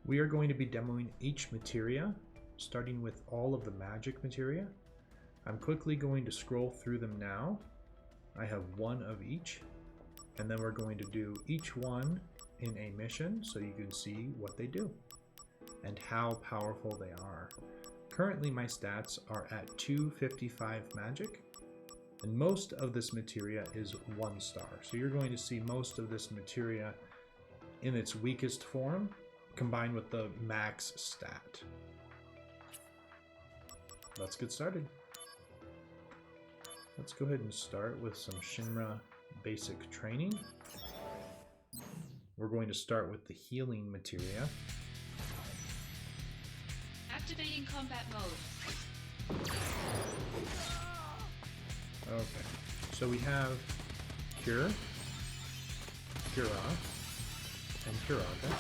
We are going to be demoing each materia, starting with all of the magic materia. I'm quickly going to scroll through them now. I have one of each, and then we're going to do each one in a mission so you can see what they do and how powerful they are. Currently my stats are at 255 magic, and most of this materia is 1 star. So you're going to see most of this materia in its weakest form combined with the max stat. Let's get started. Let's go ahead and start with some Shinra basic training. We're going to start with the healing materia. Activating combat mode. Okay, so we have Cure, Cura, and Curaga.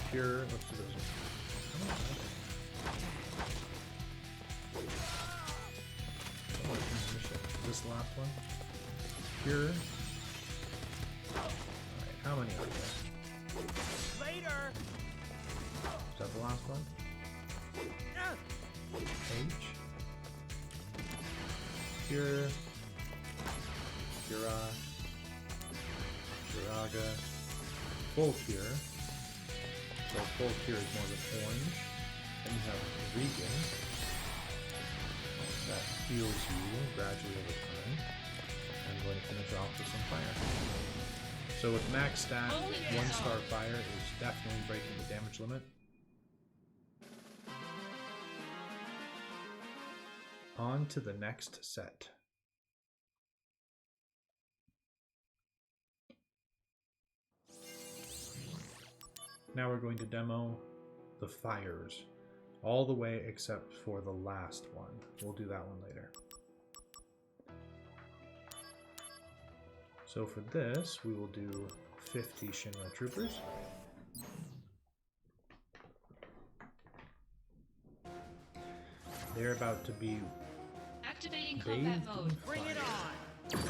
Cure, let's do those. This last one. Cure. Alright, how many are there? Later. Is that the last one? H. Cure. Cura. Curaga. Full Cure. So full Cure is more of an orange. Then you have Regan. That heals you gradually over time. I'm going to finish off with some fire. So with max stat, 1-star fire is definitely breaking the damage limit. On to the next set. Now we're going to demo the fires. All the way except for the last one. We'll do that one later. So for this, we will do 50 Shinra troopers. They're about to be activating combat mode. Bring it on.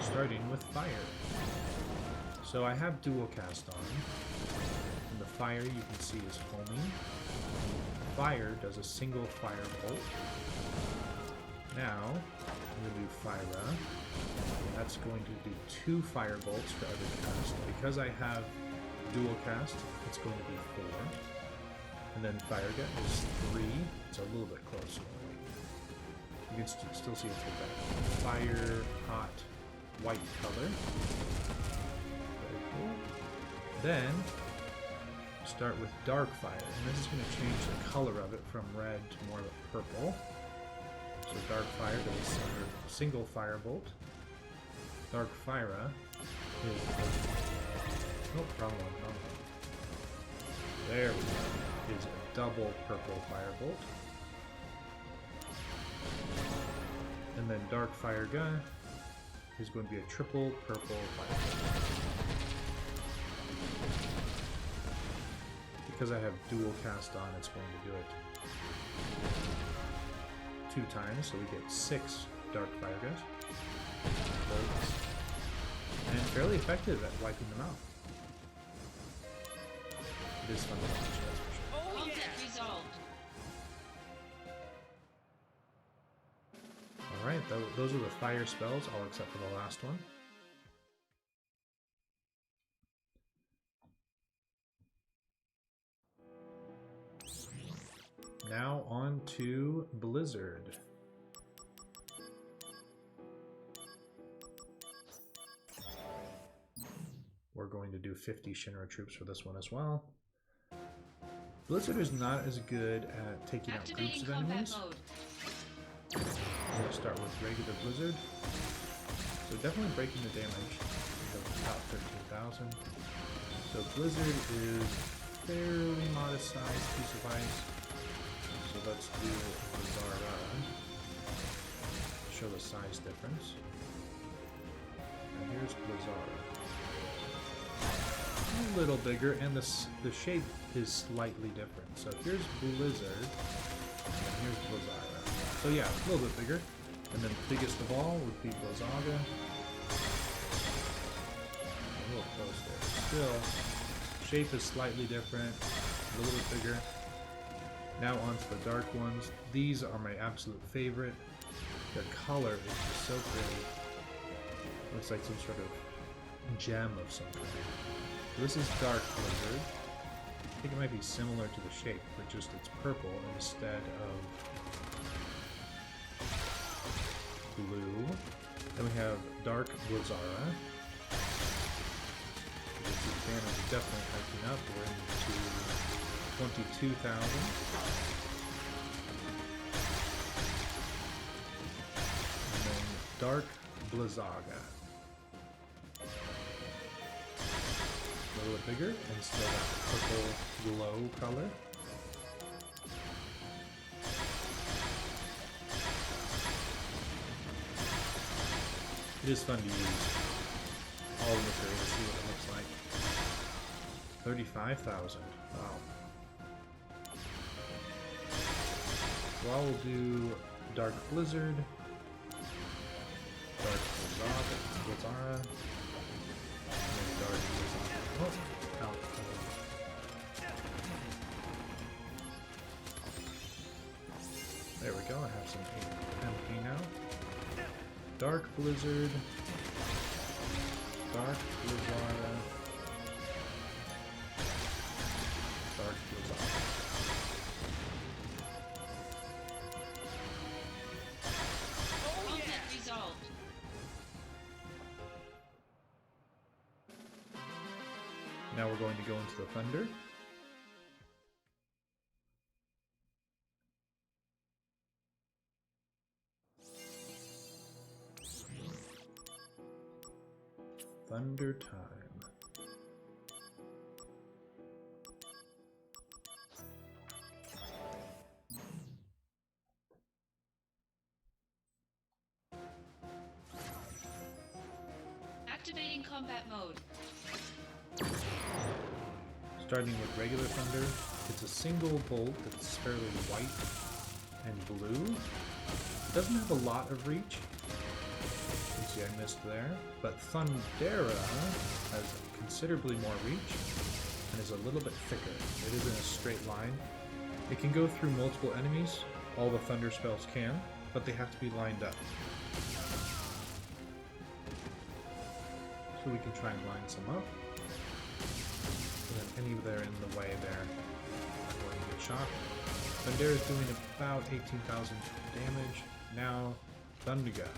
Starting with fire. So I have dual cast on. And the fire you can see is homing. Fire does a single fire bolt. Now, I'm going to do Fira. That's going to do 2 fire bolts for every cast. Because I have dual cast, it's going to be 4. And then Fire Gut is 3. It's a little bit closer. You can still see it's like that fire, hot, white color. Very cool. Then, start with Dark Fire, and this is going to change the color of it from red to more of a purple. So Dark Fire does a single fire bolt. Dark Fira is oh, wrong one. There we go. Is a double purple fire bolt. And then Dark Fire Gun is going to be a triple purple fire bolt. Because I have dual cast on, it's going to do it 2 times, so we get 6 Dark Fire Guns. Bolts. And fairly effective at wiping them out. It is fun to watch, that's for sure. Oh, conflict resolved. Alright, those are the fire spells, all except for the last one. Now on to Blizzard. We're going to do 50 Shinra troops for this one as well. Blizzard is not as good at taking out groups of enemies. We're going to start with regular Blizzard. So definitely breaking the damage. About 13,000. So Blizzard is fairly modest sized piece of ice. So let's do Bizarra. Show the size difference. And here's Blizzara. A little bigger, and the shape is slightly different. So here's Blizzard, and here's Blizzara. So yeah, a little bit bigger. And then biggest of all would be Blizzaga. a little close there. Still, shape is slightly different, a little bit bigger. Now onto the dark ones. These are my absolute favorite. Their color is just so pretty. Looks like some sort of gem of some kind. This is Dark Blizzard. I think it might be similar to the shape, but just it's purple instead of blue. Then we have Dark Blizzara. You can see the damage is definitely hiking up. We're into 22,000. And then Dark Blizzaga. A little bit bigger and still that purple glow color. It is fun to use all of Materia to see what it looks like. 35,000. Wow. So I will do Dark Blizzard, Dark Blizzara, and then Dark Blizzara. Oh, ow. There we go, I have some MP now. Dark Blizzard, Dark Blizzara, Dark Blizzara. Combat resolved. Now we're going to go into the Thunder. Thunder time. Activating combat mode. Starting with regular Thunder, it's a single bolt that's fairly white and blue. It doesn't have a lot of reach. You can see I missed there. But Thundera has considerably more reach and is a little bit thicker. It isn't a straight line. It can go through multiple enemies. All the Thunder spells can, but they have to be lined up. So we can try and line some up. And then any that are in the way there are going to get shot. Thundera is doing about 18,000 damage. Now, Thundiga.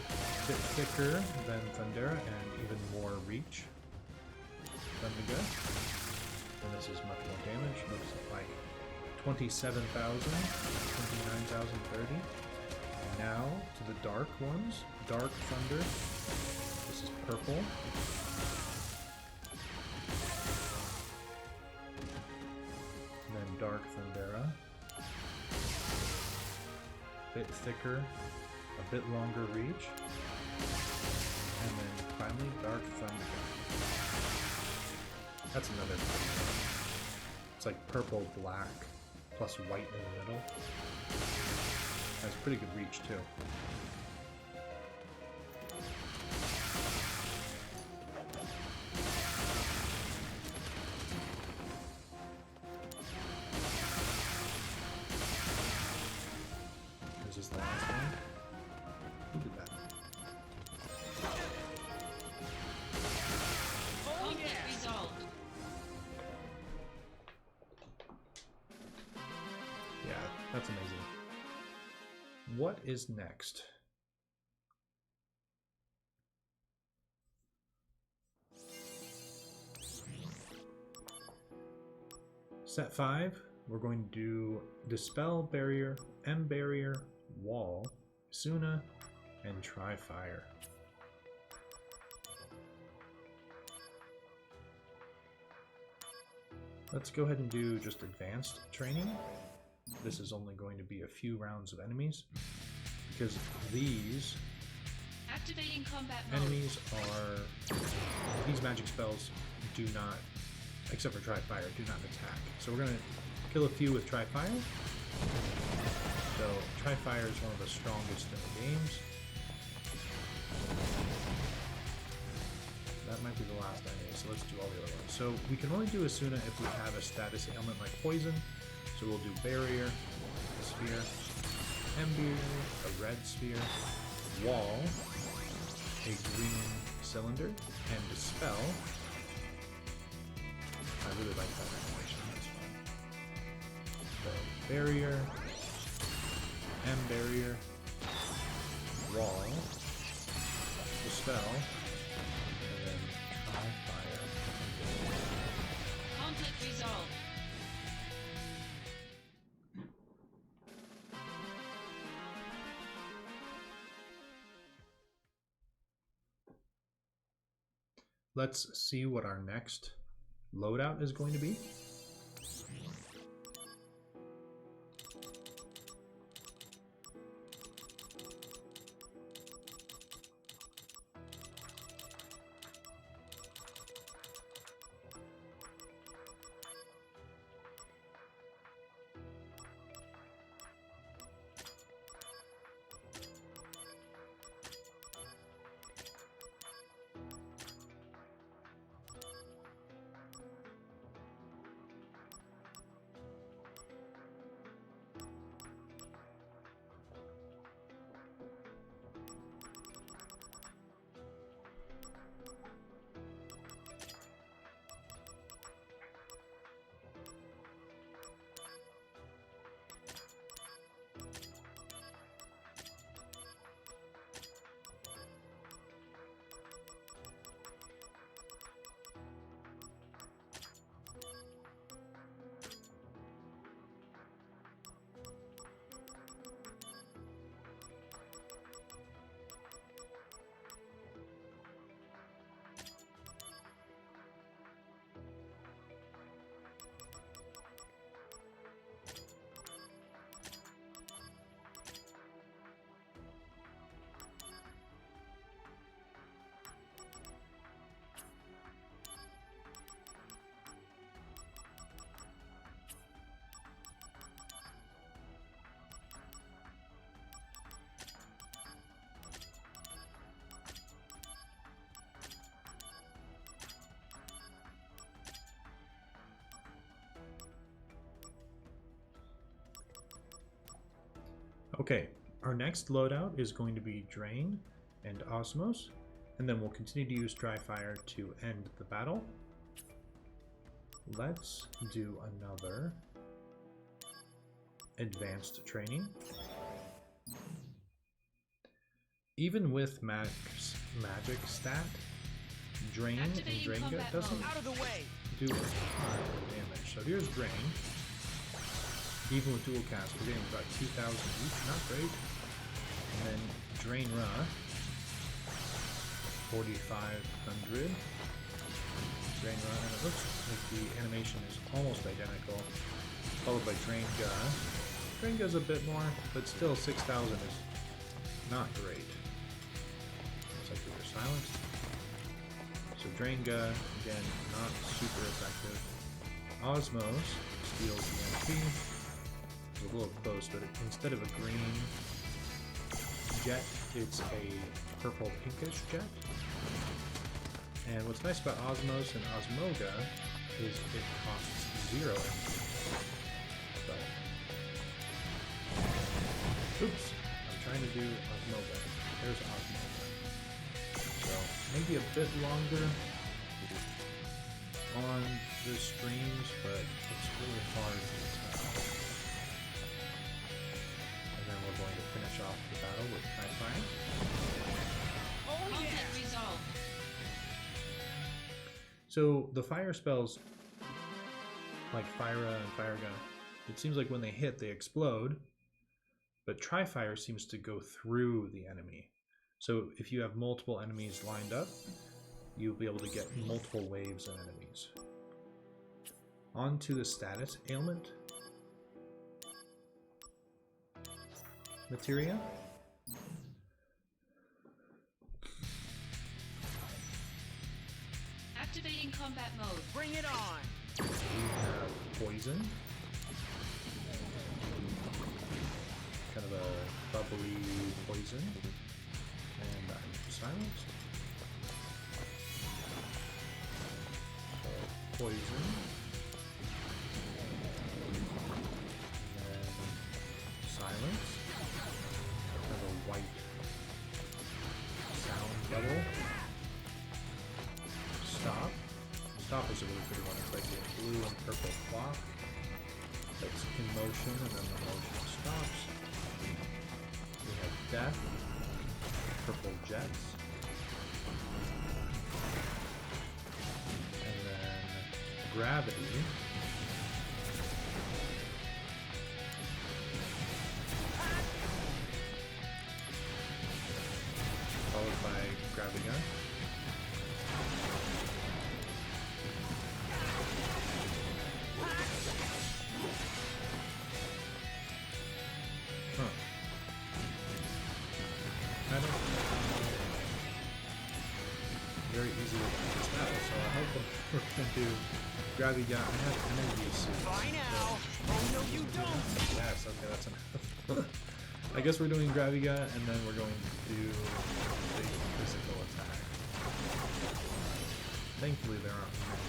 A bit thicker than Thundera and even more reach. Thundiga. And this is much more damage. Looks like 27,000, 29,030. And now to the dark ones. Dark Thunder. This is purple. And then Dark Thundera. A bit thicker, a bit longer reach. And then finally Dark Thundera. That's another thing. It's like purple, black, plus white in the middle. Has pretty good reach too. Is this the last one? Who did that? Combat resolved. Yeah, that's amazing. What is next? Set 5, we're going to do Dispel Barrier, M Barrier, Wall, Suna, and Try Fire. Let's go ahead and do just advanced training. This is only going to be a few rounds of enemies, because these Activating combat mode. enemies are, these magic spells do not, except for Try Fire, do not attack. So we're going to kill a few with Try Fire. So Try Fire is one of the strongest in the games. That might be the last enemy, so let's do all the other ones. So we can only do Asuna if we have a status ailment like poison. So we'll do barrier, a sphere, ember, a red sphere, wall, a green cylinder, and dispel. I really like that animation, that's fun. So barrier, barrier, wall, dispel, and then try fire. Conflict resolved. Let's see what our next loadout is going to be. Okay, our next loadout is going to be Drain and Osmos, and then we'll continue to use Dry Fire to end the battle. Let's do another advanced training. Even with max magic stat, Drain and Drainga doesn't Out of the way. do a ton of damage. So here's Drain. Even with dual cast, we're getting about 2,000 each, not great. And then Drain Ra, 4,500. Drain Ra, and it looks like the animation is almost identical. Followed by Drain Ga. Drain Ga's a bit more, but still 6,000 is not great. Looks like we were silenced. So Drain Ga, again, not super effective. Osmos steals the MP. A little close, but instead of a green jet, it's a purple pinkish jet. And what's nice about Osmos and Osmoga is it costs 0 energy. But, oops, I'm trying to do Osmoga. There's Osmoga. So maybe a bit longer on the streams, but it's really hard to tell. We're going to finish off the battle with Dry Fire. Oh Conflict yeah. resolved. So the fire spells, like Fyra and Fire Gun, it seems like when they hit, they explode, but Tri-Fire seems to go through the enemy. So if you have multiple enemies lined up, you'll be able to get multiple waves of enemies. On to the status ailment. Materia. Activating combat mode. Bring it on. We have poison. Kind of a bubbly poison. And I'm silenced. poison. And then silence. Have a white sound bubble. Stop. Stop is a really good one. It's like a blue and purple clock that's in motion and then the motion stops. We have death. Purple jets. And then gravity. Followed by gravity gun. Huh. I don't know. Very easy to do this battle, so I hope we're gonna do gravity gun. I have energy suits. Bye now. Oh no, you don't. Yes, okay, that's enough. I guess we're doing gravity gun, and then we're going to do a physical attack. Thankfully, there aren't many.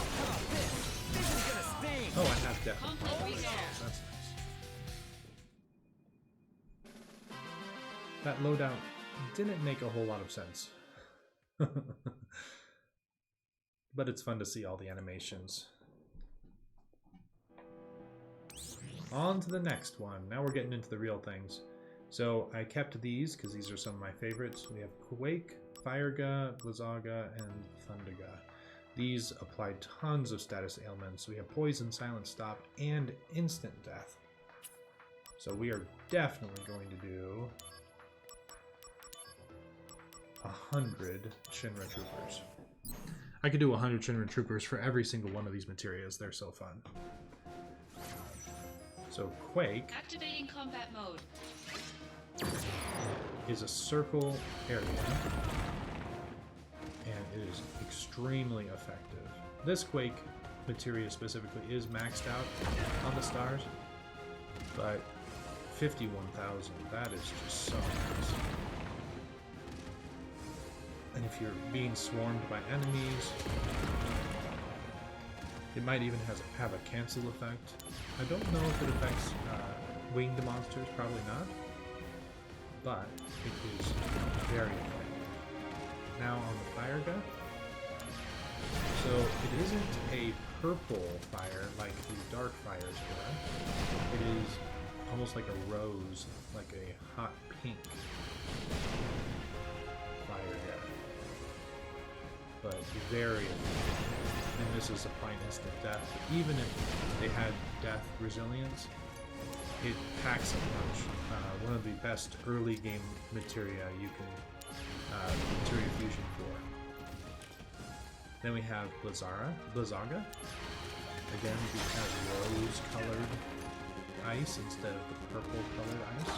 How about this? This is gonna sting. Oh, I have death. Conflict resolved. That's nice. That loadout didn't make a whole lot of sense. But it's fun to see all the animations. On to the next one. Now we're getting into the real things. So I kept these because these are some of my favorites. We have Quake, Fireга, Blizzaga, and Thunderga. These apply tons of status ailments. We have Poison, Silent Stop, and Instant Death. So we are definitely going to do 100 Shinra Troopers. I could do 100 Shinra Troopers for every single one of these materias. They're so fun. So Quake Activating combat mode. is a circle area, and it is extremely effective. This Quake materia specifically is maxed out on the stars, but 51,000, that is just so nice. And if you're being swarmed by enemies, it might even have a cancel effect. I don't know if it affects winged monsters, probably not, but it is very effective. Now on the fire gun. So it isn't a purple fire like the dark fires were. It is almost like a rose, like a hot pink fire gun. But very effective. And this is applying instant death. Even if they had death resilience, it packs a punch. One of the best early game materia you can materia fusion for. Then we have Blizzaga. Again, we have rose-colored ice instead of the purple-colored ice.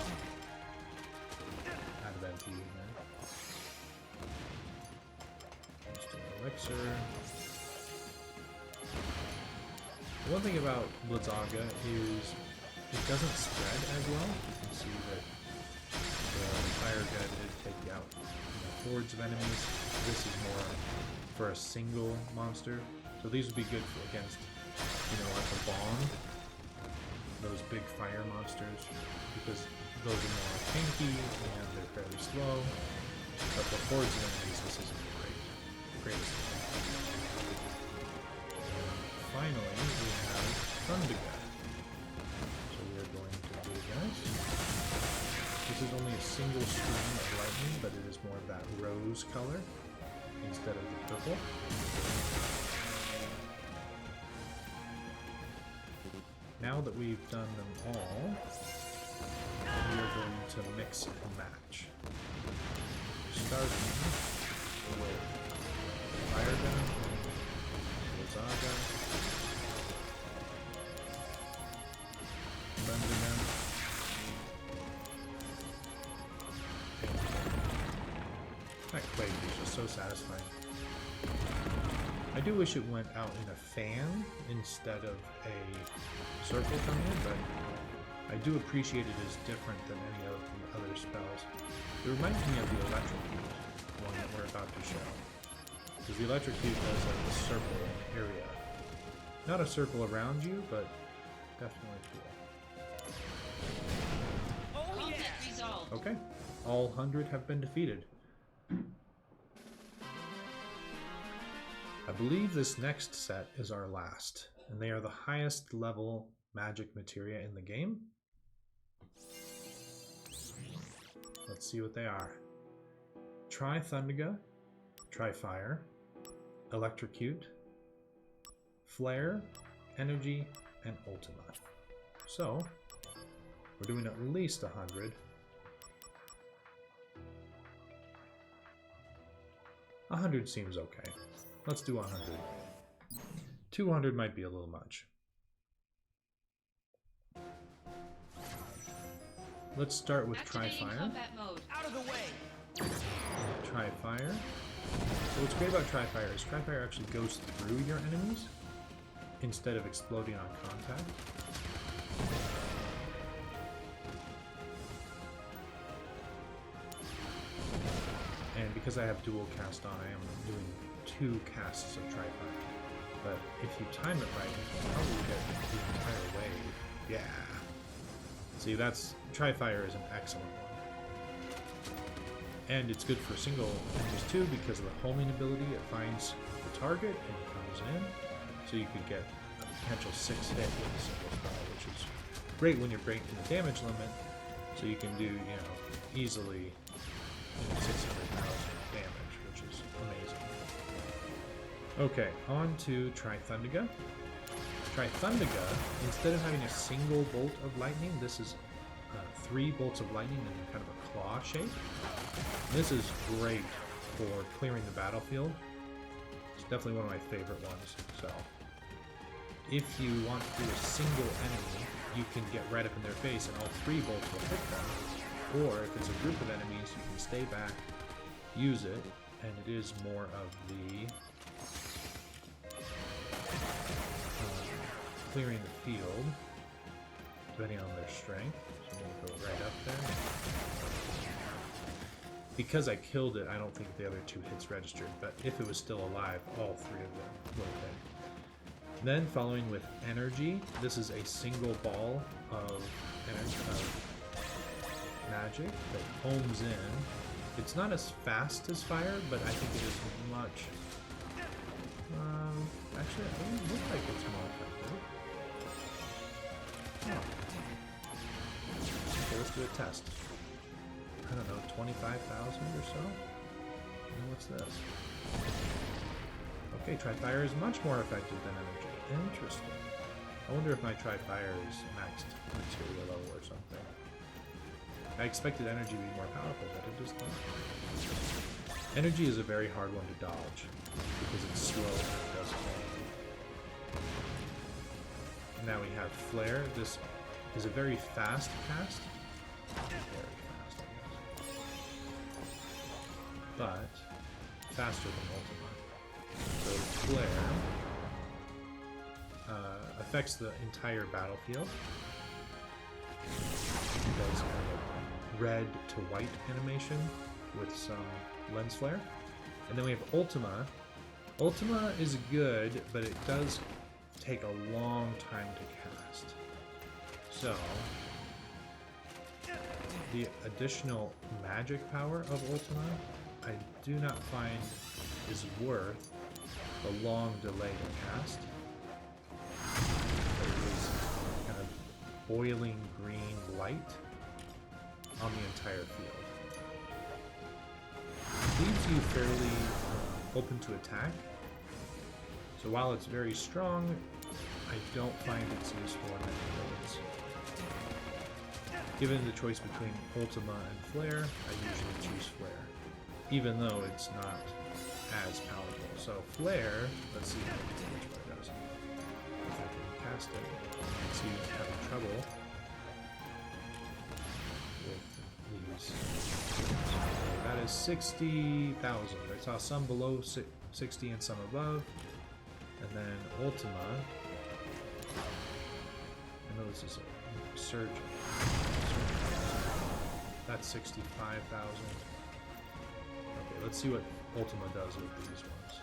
Advent again. Just an elixir. One thing about Blizzaga is it doesn't spread as well. You can see that the fire gun did take out hordes of enemies. This is more for a single monster. So these would be good for against, like a bomb. Those big fire monsters, because those are more tanky and they're fairly slow. But for hordes of enemies, this isn't the greatest. Finally, we have Thunderga. So we are going to do this. This is only a single stream of lightning, but it is more of that rose color instead of the purple. Now that we've done them all, we are going to mix and match. Starting with Fire Gun, Blizzaga, Thundergun, that Quake is just so satisfying. I do wish it went out in a fan instead of a circle coming in, but I I do appreciate it is different than any of the other spells. It reminds me of the electrocute, one that we're about to show. Because the electrocute does like a circle area. Not a circle around you, but definitely cool. Oh Conflict yeah! resolved. Okay, all 100 have been defeated. I believe this next set is our last, and they are the highest level magic materia in the game. Let's see what they are. Try Thundiga, Try Fire, Electrocute, Flare, Energy, and Ultima. So, we're doing at least 100. 100 seems okay. Let's do 100. 200 might be a little much. Let's start with Try Activating Fire. combat mode. Out of the way! Try Fire. So what's great about Try Fire is Try Fire actually goes through your enemies instead of exploding on contact. And because I have dual cast on, I am doing 2 casts of Try Fire. But if you time it right, you can probably get the entire wave. Yeah. See, that's Try Fire is an excellent one. And it's good for single enemies too because of the homing ability. It finds the target and comes in. So you could get a potential 6 hit with a single spell, which is great when you're breaking the damage limit. So you can do, you know, easily 600,000 damage, which is amazing. Okay, on to Try Thundiga. Try Thundiga, instead of having a single bolt of lightning, this is 3 bolts of lightning in kind of a claw shape. This is great for clearing the battlefield. It's definitely one of my favorite ones. So, if you want to do a single enemy, you can get right up in their face and all 3 bolts will hit them. Or if it's a group of enemies, you can stay back, use it, and it is more of the clearing the field, depending on their strength. So I'm going to go right up there. Because I killed it, I don't think the other 2 hits registered, but if it was still alive, all 3 of them would have been. Then following with Energy, this is a single ball of energy, magic that homes in. It's not as fast as fire, but I think it is much. Actually, it doesn't look like it's more effective. Oh. Okay, let's do a test. I don't know, 25,000 or so? And what's this? Okay, Try Fire is much more effective than Energy. Interesting. I wonder if my Try Fire is maxed materia level or something. I expected Energy to be more powerful, but it just not. Energy is a very hard one to dodge because it's slow and it does all. Now we have Flare. This is a very fast cast. Very fast, I guess. But faster than Ultima. So Flare affects the entire battlefield. It does kind of red to white animation with some lens flare. And then we have Ultima. Ultima is good, but it does take a long time to cast. So, the additional magic power of Ultima, I do not find is worth the long delay to cast. It is kind of boiling green light on the entire field. It leaves you fairly open to attack. So while it's very strong, I don't find it's useful in any builds. Given the choice between Ultima and Flare, I usually choose Flare, even though it's not as powerful. So Flare, let's see how much it does. If I can cast it, I see I'm having trouble with these. That is 60,000. I saw some below 60 and some above. And then Ultima, I know this is a surge. That's 65,000. Okay, let's see what Ultima does with these ones.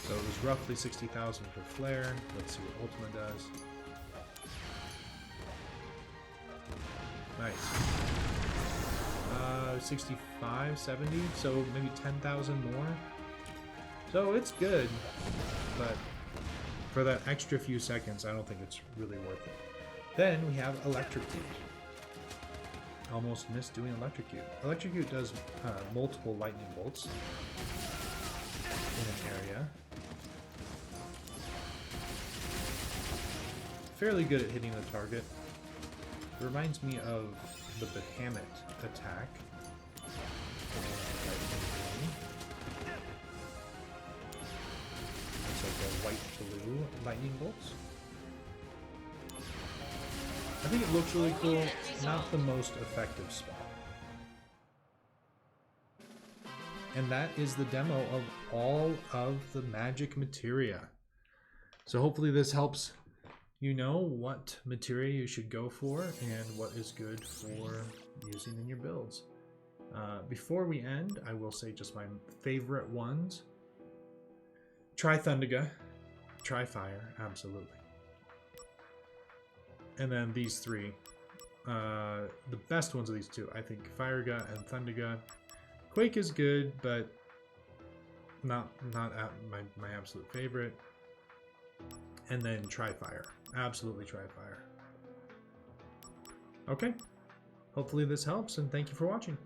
So it was roughly 60,000 for Flare. Let's see what Ultima does. Nice. 65, 70, so maybe 10,000 more. So it's good, but for that extra few seconds, I don't think it's really worth it. Then we have Electrocute. Almost missed doing Electrocute. Electrocute does multiple lightning bolts in an area. Fairly good at hitting the target. It reminds me of the Bahamut attack. It's like a white-blue lightning bolts. I think it looks really cool. Not the most effective spot. And that is the demo of all of the magic materia. So hopefully this helps you know what materia you should go for and what is good for using in your builds. Before we end, I will say just my favorite ones. Try Thundaga, try Fire, absolutely. And then these three. The best ones of these two, I think Fireга and Thundaga. Quake is good, but not at my absolute favorite. And then try Fire. Absolutely try Fire. Okay. Hopefully this helps, and thank you for watching.